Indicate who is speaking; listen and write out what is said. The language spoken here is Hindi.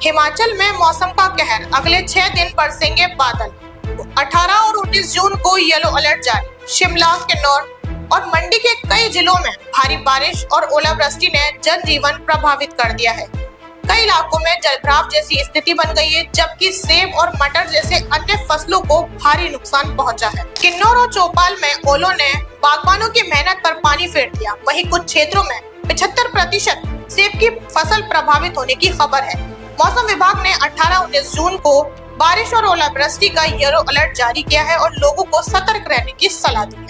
Speaker 1: हिमाचल में मौसम का कहर, अगले 6 दिन बरसेंगे बादल। 18 और 19 जून को येलो अलर्ट जारी। शिमला, किन्नौर और मंडी के कई जिलों में भारी बारिश और ओलावृष्टि ने जनजीवन प्रभावित कर दिया है। कई इलाकों में जलभराव जैसी स्थिति बन गई है, जबकि सेब और मटर जैसे अन्य फसलों को भारी नुकसान पहुंचा है। किन्नौर और चौपाल में ओलों ने बागबानों की मेहनत पर पानी फेर दिया। वहीं कुछ क्षेत्रों में 75% सेब की फसल प्रभावित होने की खबर है। मौसम विभाग ने 18-19 जून को बारिश और ओलावृष्टि का येलो अलर्ट जारी किया है और लोगों को सतर्क रहने की सलाह दी।